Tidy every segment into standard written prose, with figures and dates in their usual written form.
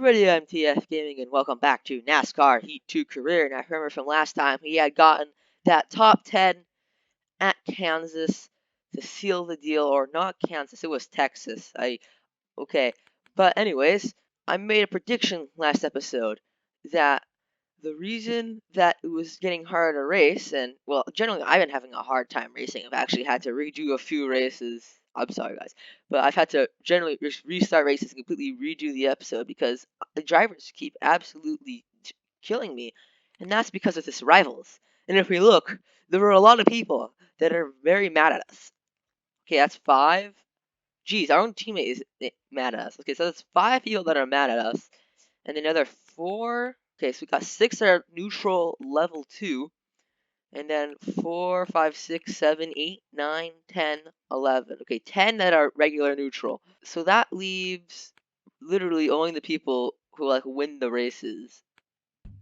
everybody, I'm TF Gaming, and welcome back to NASCAR Heat 2 Career. And I remember from last time he had gotten that top 10 at Kansas to seal the deal, or not Kansas, it was Texas. Okay, but anyways, I made a prediction last episode that the reason that it was getting harder to race, and well, generally I've been having a hard time racing. I've actually had to redo a few races. I'm sorry, guys, but I've had to generally restart races and completely redo the episode because the drivers keep absolutely killing me, and that's because of this rivals. And if we look, there were a lot of people that are very mad at us. Okay, that's 5. Geez, our own teammate is mad at us. Okay, so that's 5 people that are mad at us, and another 4. Okay, so we got 6 that are neutral level 2, and then 4, 5, 6, 7, 8, 9, 10, 11. Okay, 10 that are regular neutral. So that leaves literally only the people who like win the races.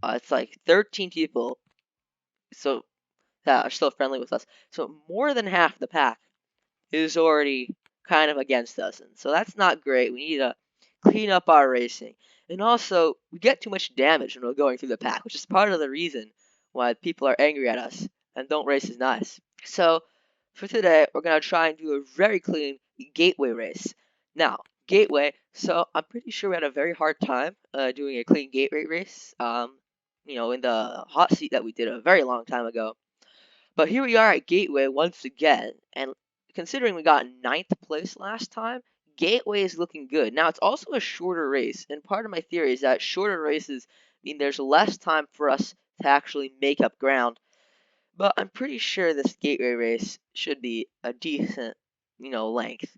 It's like 13 people, so that are still friendly with us. So more than half the pack is already kind of against us, and so that's not great. We need to clean up our racing. And also, we get too much damage when we're going through the pack, which is part of the reason why people are angry at us and don't race as nice. So, for today, we're going to try and do a very clean gateway race. Now, gateway, so I'm pretty sure we had a very hard time doing a clean gateway race, in the hot seat that we did a very long time ago. But here we are at Gateway once again, and considering we got 9th place last time, Gateway is looking good. Now, it's also a shorter race, and part of my theory is that shorter races mean there's less time for us to actually make up ground. But I'm pretty sure this Gateway race should be a decent, length.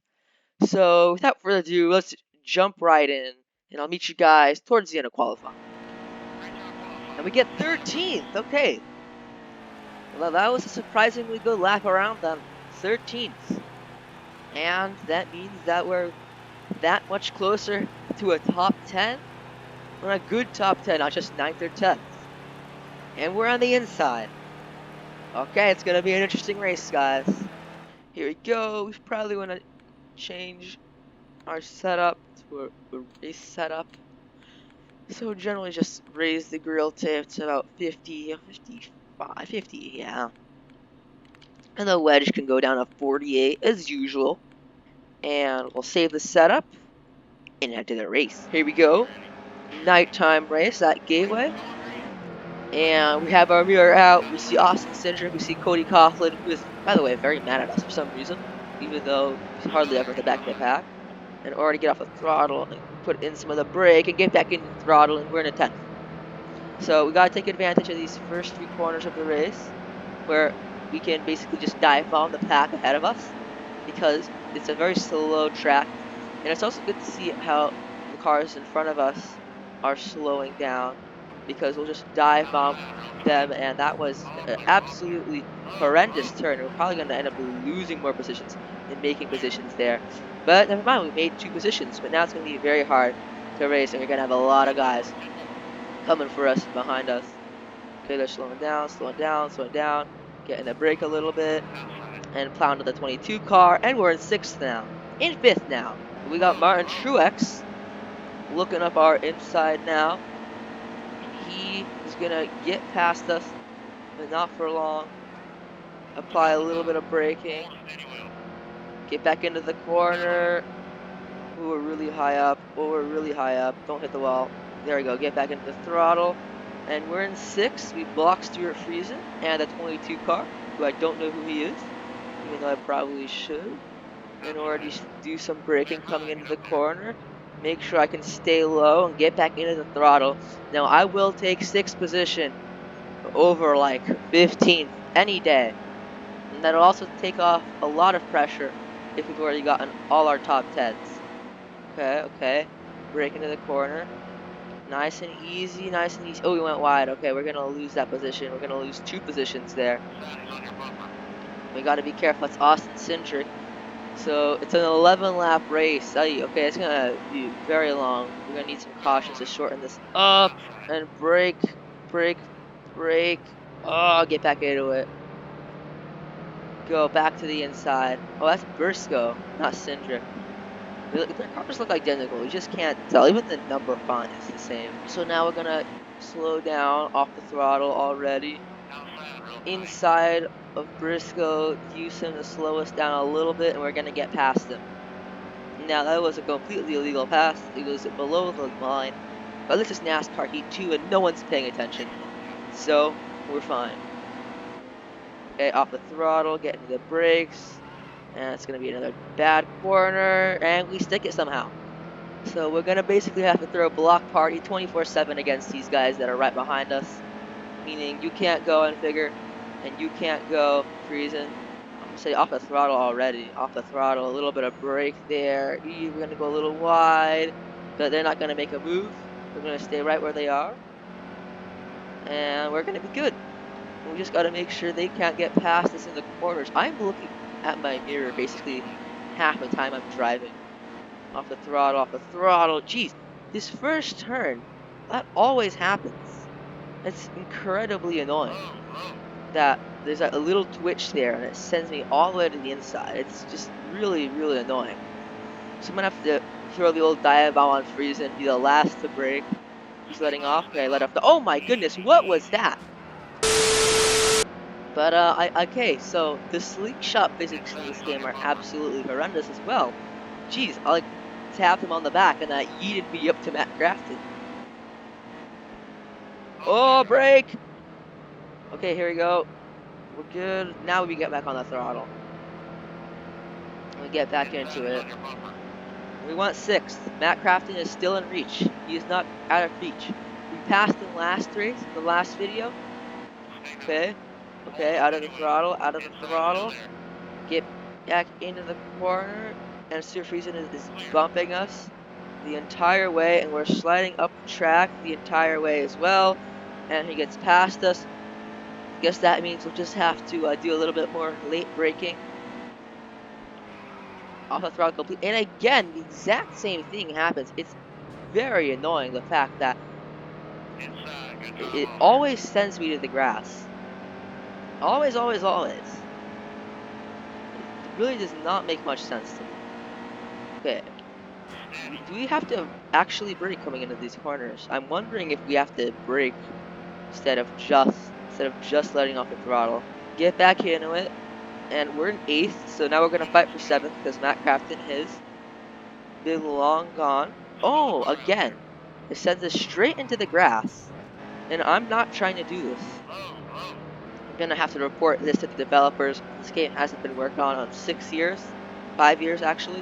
So, without further ado, let's jump right in, and I'll meet you guys towards the end of qualifying. And we get 13th, okay. Well, that was a surprisingly good lap around them, 13th. And that means that we're that much closer to a top 10. We're a good top 10, not just 9th or 10th. And we're on the inside. Okay, it's going to be an interesting race, guys. Here we go. We probably want to change our setup to a race setup. So generally just raise the grill tip to about 50, 55, 50, yeah. And the wedge can go down to 48 as usual. And we'll save the setup and head to the race. Here we go. Nighttime race at Gateway. And we have our mirror out. We see Austin Cindric. We see Cody Coughlin, who is, by the way, very mad at us for some reason, even though he's hardly ever at the back of the pack. And already get off the throttle and put in some of the brake and get back into the throttle, and we're in a 10th. So we got to take advantage of these first 3 corners of the race where we can basically just dive bomb the pack ahead of us because it's a very slow track. And it's also good to see how the cars in front of us are slowing down because we'll just dive bomb them, and that was an absolutely horrendous turn. We're probably going to end up losing more positions than making positions there. But never mind, we made 2 positions, but now it's going to be very hard to race, and we're going to have a lot of guys coming for us behind us. Okay, they're slowing down, getting the brake a little bit, and plowing to the 22 car, and we're in 6th now. In 5th now. We got Martin Truex looking up our inside now. He is going to get past us, but not for long. Apply a little bit of braking. Get back into the corner. Ooh, we're really high up. Oh, we're really high up. Don't hit the wall. There we go. Get back into the throttle. And we're in 6th. We blocked Stuart Friesen and the 22 car, who I don't know who he is, even though I probably should. And already do some braking coming into the corner. Make sure I can stay low and get back into the throttle. Now, I will take 6th position over like 15th any day. And that'll also take off a lot of pressure if we've already gotten all our top 10s. Okay. Brake into the corner. Nice and easy. Oh, we went wide. Okay, we're going to lose that position. We're going to lose 2 positions there. We got to be careful. That's Austin Cindric. So it's an 11-lap race. Okay, it's going to be very long. We're going to need some cautions to shorten this up. And brake. Oh, get back into it. Go back to the inside. Oh, that's Briscoe, not Cindric. Their cars look identical. You just can't tell. Even the number font is the same. So now we're gonna slow down off the throttle already. Inside of Briscoe, use him to slow us down a little bit, and we're gonna get past him. Now that was a completely illegal pass. It was below the line. But this is NASCAR Heat 2 and no one's paying attention. So, we're fine. Okay, off the throttle, get into the brakes. And it's going to be another bad corner. And we stick it somehow. So we're going to basically have to throw a block party 24/7 against these guys that are right behind us. Meaning you can't go unfigure. And you can't go freezing. I'm going to say off the throttle already. Off the throttle, a little bit of brake there. We're going to go a little wide. But they're not going to make a move. We're going to stay right where they are. And we're going to be good. We just got to make sure they can't get past us in the corners. I'm looking at my mirror basically half the time I'm driving. Off the throttle, off the throttle. Jeez, this first turn, that always happens. It's incredibly annoying that there's a little twitch there and it sends me all the way to the inside. It's just really, really annoying. So I'm going to have to throw the old dive bomb on Friesen, be the last to brake. He's letting off. Okay, let off the... Oh my goodness, what was that? But, okay, so the slingshot physics in this game are absolutely horrendous as well. Jeez, I, tapped him on the back and that yeeted me up to Matt Grafton. Oh, brake! Okay, here we go. We're good. Now we get back on the throttle. We get back into it. We want 6th. Matt Grafton is still in reach. He is not out of reach. We passed him last race, the last video. Okay. Okay, out of the throttle, out of the throttle. Get back into the corner, and Sir Friesen is bumping us the entire way, and we're sliding up the track the entire way as well. And he gets past us. Guess that means we'll just have to do a little bit more late braking. Off the throttle complete. And again, the exact same thing happens. It's very annoying, the fact that it always sends me to the grass. Always, always, always. It really does not make much sense to me. Okay. Do we have to actually brake coming into these corners? I'm wondering if we have to brake instead of just letting off the throttle. Get back into it. And we're in 8th, so now we're gonna fight for 7th because Matt Crafton has been long gone. Oh, again. It sends us straight into the grass. And I'm not trying to do this. I'm gonna have to report this to the developers. This game hasn't been worked on 6 years, 5 years actually.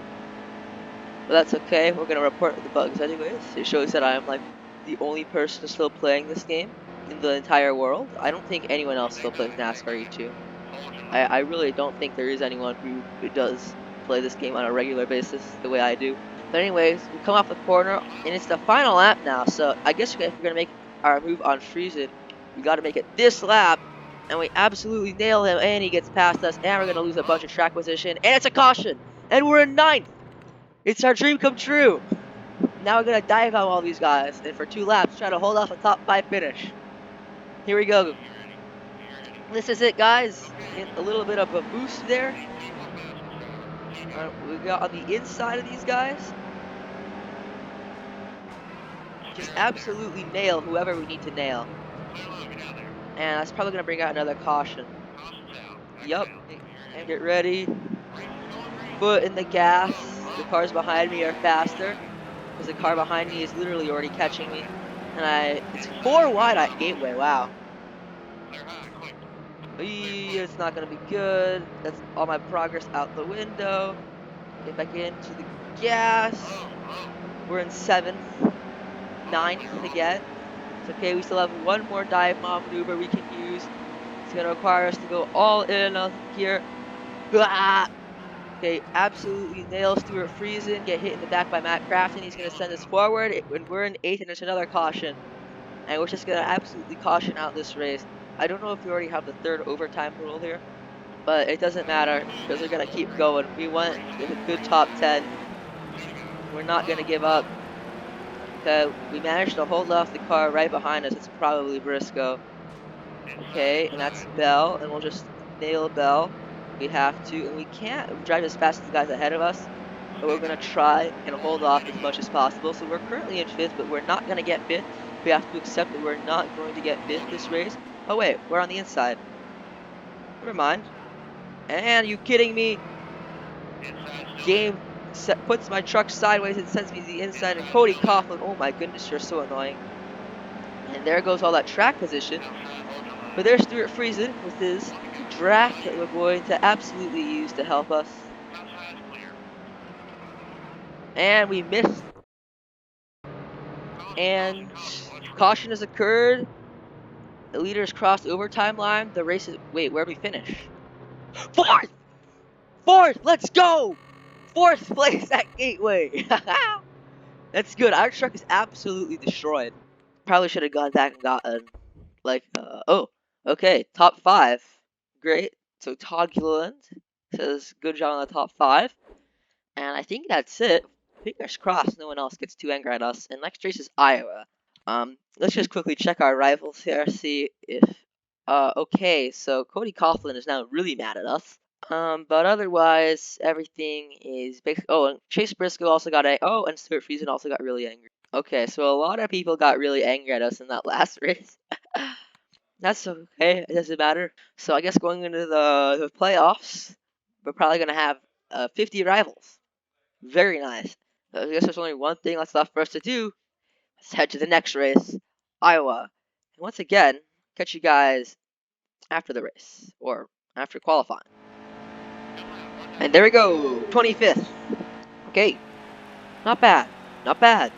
But that's okay. We're gonna report the bugs anyways. It shows that I am like the only person still playing this game in the entire world. I don't think anyone else still plays NASCAR E2. I really don't think there is anyone who does play this game on a regular basis the way I do. But anyways, we come off the corner and it's the final lap now. So I guess if we're gonna make our move on Friesen, we gotta make it this lap. And we absolutely nail him, and he gets past us, and we're going to lose a bunch of track position, and it's a caution, and we're in 9th. It's our dream come true. Now we're going to dive on all these guys, and for 2 laps, try to hold off a top 5 finish. Here we go. This is it, guys. A little bit of a boost there. We got on the inside of these guys. Just absolutely nail whoever we need to nail. And that's probably going to bring out another caution. Yup. And get ready. Foot in the gas. The cars behind me are faster. Because the car behind me is literally already catching me. And it's 4 wide at Gateway. Wow. It's not going to be good. That's all my progress out the window. Get back into the gas. We're in 7th. 9th again. It's okay, we still have one more dive bomb maneuver we can use. It's going to require us to go all in here. Blah! Okay, absolutely nail Stuart Friesen. Get hit in the back by Matt Crafton. He's going to send us forward. When we're in 8th, and there's another caution. And we're just going to absolutely caution out this race. I don't know if we already have the 3rd overtime rule here. But it doesn't matter, because we're going to keep going. We want a good top 10. We're not going to give up. We managed to hold off the car right behind us. It's probably Briscoe. Okay, and that's Bell, and we'll just nail Bell. We have to, and we can't drive as fast as the guys ahead of us. but we're going to try and hold off as much as possible. So we're currently in 5th, but we're not going to get 5th. We have to accept that we're not going to get 5th this race. Oh wait, we're on the inside. Never mind. And you kidding me? Game puts my truck sideways and sends me to the inside, and Cody Coughlin, oh my goodness, you're so annoying. And there goes all that track position. But there's Stuart Friesen with his draft that we're going to absolutely use to help us. And we missed. And caution has occurred. The leaders crossed the overtime line. The race is... Wait, where did we finish? 4th! 4th! Let's go! 4th place at Gateway. That's good. Our truck is absolutely destroyed. Probably should have gone back and gotten, like, oh, okay, top 5. Great. So Todd Gilliland says, good job on the top 5. And I think that's it. Fingers crossed no one else gets too angry at us. And next race is Iowa. Let's just quickly check our rivals here, see if, okay, so Cody Coughlin is now really mad at us. But otherwise, everything is basic. Oh, and Chase Briscoe also got oh, and Stuart Friesen also got really angry. Okay, so a lot of people got really angry at us in that last race. That's okay, it doesn't matter. So I guess going into the playoffs, we're probably going to have 50 rivals. Very nice. I guess there's only one thing that's left for us to do. Let's head to the next race, Iowa. And once again, catch you guys after the race, or after qualifying. And there we go, 25th. Okay, not bad, not bad.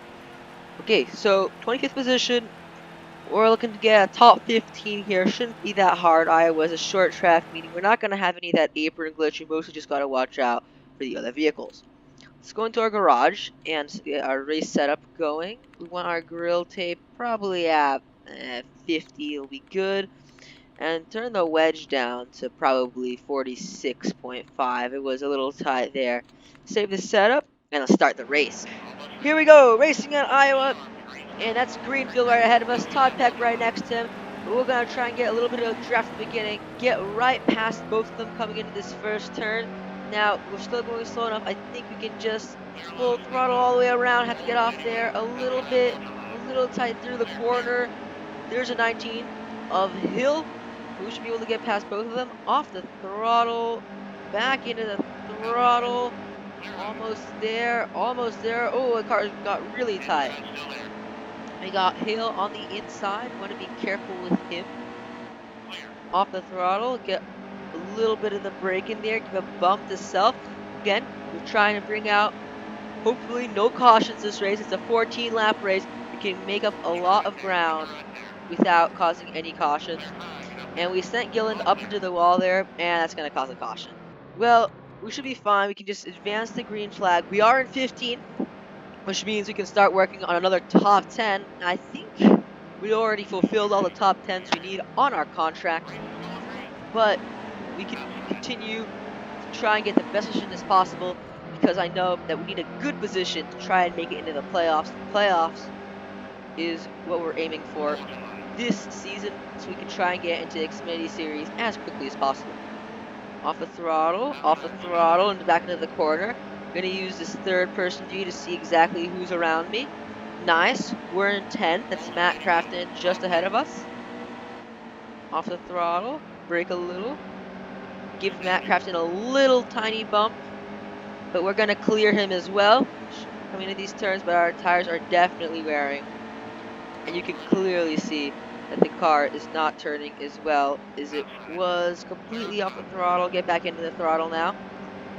Okay, so 25th position. We're looking to get a top 15 here. Shouldn't be that hard. Iowa's a short track, meaning we're not going to have any of that apron glitch. We mostly just got to watch out for the other vehicles. Let's go into our garage and get our race setup going. We want our grill tape probably at 50. It'll be good. And turn the wedge down to probably 46.5. It was a little tight there. Save the setup, and let's start the race. Here we go, racing at Iowa. And that's Greenfield right ahead of us. Todd Peck right next to him. But we're going to try and get a little bit of a draft at the beginning. Get right past both of them coming into this first turn. Now, we're still going slow enough. I think we can just full throttle all the way around. Have to get off there a little bit. A little tight through the corner. There's a 19 of Hill. We should be able to get past both of them. Off the throttle. Back into the throttle. Almost there. Almost there. Oh, the car got really tight. We got Hill on the inside. Want to be careful with him. Off the throttle. Get a little bit of the brake in there. Give a bump to self. Again, we're trying to bring out, hopefully, no cautions this race. It's a 14-lap race. We can make up a lot of ground without causing any cautions. And we sent Gilland up into the wall there, and that's going to cause a caution. Well, we should be fine. We can just advance the green flag. We are in 15th. Which means we can start working on another top 10. I think we already fulfilled all the top 10s we need on our contract. But we can continue to try and get the best position as possible, because I know that we need a good position to try and make it into the playoffs. The playoffs is what we're aiming for this season, so we can try and get into the Xfinity Series as quickly as possible. Off the throttle, and back into the corner. Gonna use this third person view to see exactly who's around me. Nice. We're in 10th. That's Matt Crafton just ahead of us. Off the throttle. Brake a little. Give Matt Crafton a little tiny bump. But we're gonna clear him as well. Coming into these turns, but our tires are definitely wearing. And you can clearly see that the car is not turning as well as it was. Completely off the throttle. Get back into the throttle now.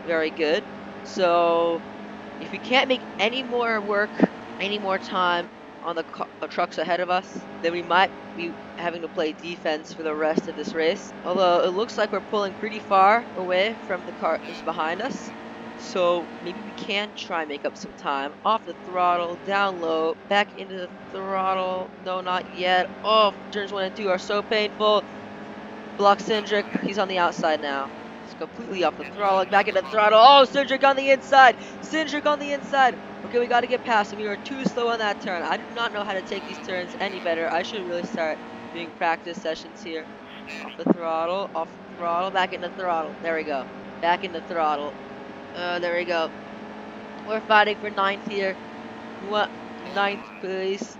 Very good. So, if we can't make any more work, any more time on the trucks ahead of us, then we might be having to play defense for the rest of this race. Although, it looks like we're pulling pretty far away from the cars behind us. So, maybe we can try and make up some time. Off the throttle, down low, back into the throttle. No, not yet. Oh, turns 1 and 2 are so painful. Block Cindric, he's on the outside now. Completely off the throttle, back into the throttle. Oh, Cindric on the inside. Cindric on the inside. Okay, we got to get past him. We were too slow on that turn. I do not know how to take these turns any better. I should really start doing practice sessions here. Off the throttle, back into throttle. There we go. Back into throttle. There we go. We're fighting for ninth here. We want ninth place.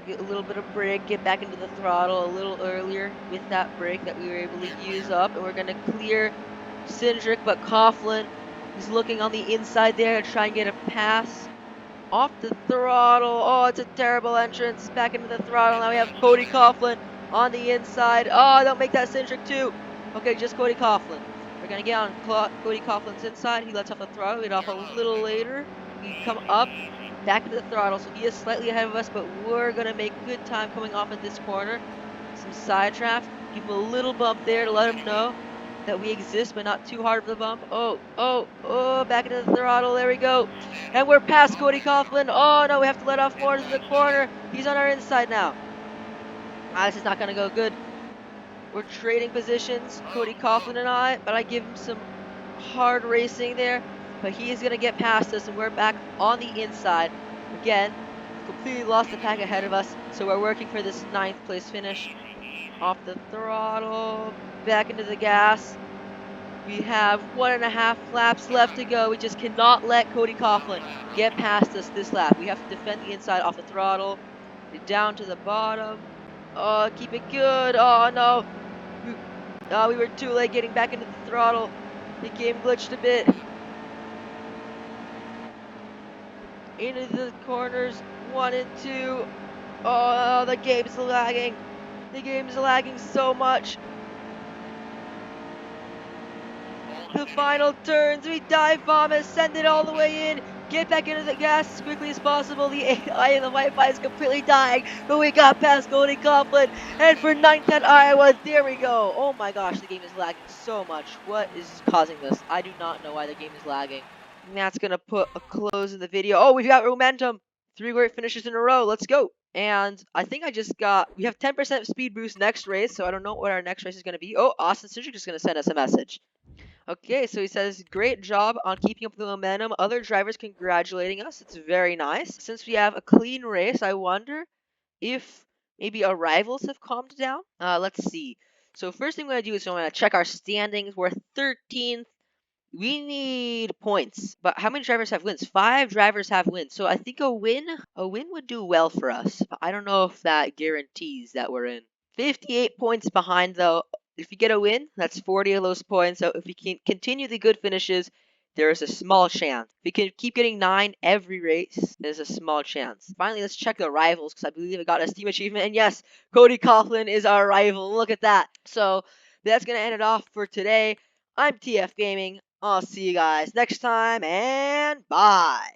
Get a little bit of brake, get back into the throttle a little earlier with that brake that we were able to use up. And we're going to clear Cindric, but Coughlin is looking on the inside there to try and get a pass. Off the throttle. Oh, it's a terrible entrance. Back into the throttle. Now we have Cody Coughlin on the inside. Oh, don't make that Cindric too. Okay, just Cody Coughlin. We're going to get on Cody Coughlin's inside. He lets off the throttle. We get off a little later. We come up, back into the throttle. So he is slightly ahead of us, but we're going to make good time coming off at this corner. Some side draft. Give him a little bump there to let him know that we exist, but not too hard of a bump. Oh, back into the throttle. There we go. And we're past Cody Coughlin. Oh, no, we have to let off more to the corner. He's on our inside now. This is not going to go good. We're trading positions, Cody Coughlin and I, but I give him some hard racing there. But he is going to get past us, and we're back on the inside. Again, completely lost the pack ahead of us, so we're working for this 9th place finish. Off the throttle, back into the gas. We have 1.5 laps left to go. We just cannot let Cody Coughlin get past us this lap. We have to defend the inside off the throttle. Get down to the bottom. Oh, keep it good. Oh, no. We were too late getting back into the throttle. The game glitched a bit. Into the corners. 1 and 2. Oh, the game's lagging. The game's lagging so much. The final turns, we dive bomb it, send it all the way in, get back into the gas as quickly as possible. The AI and the Wi-Fi is completely dying, but we got past Cody Coughlin, and for 9th at Iowa, there we go. Oh my gosh, the game is lagging so much. What is causing this? I do not know why the game is lagging. And that's going to put a close in the video. Oh, we've got momentum. 3 great finishes in a row. Let's go. And I think we have 10% speed boost next race, so I don't know what our next race is going to be. Oh, Austin Cindric is going to send us a message. Okay, so he says, great job on keeping up the momentum. Other drivers congratulating us. It's very nice. Since we have a clean race, I wonder if maybe our rivals have calmed down. Let's see. So first thing I'm going to do is I'm going to check our standings. We're 13th. We need points. But how many drivers have wins? 5 drivers have wins. So I think a win would do well for us. But I don't know if that guarantees that we're in. 58 points behind, though. If you get a win, that's 40 of those points. So if we can continue the good finishes, there is a small chance. If we can keep getting 9 every race, there's a small chance. Finally, let's check the rivals, because I believe I got a Steam achievement. And yes, Cody Coughlin is our rival. Look at that. So that's going to end it off for today. I'm TF Gaming. I'll see you guys next time, and bye.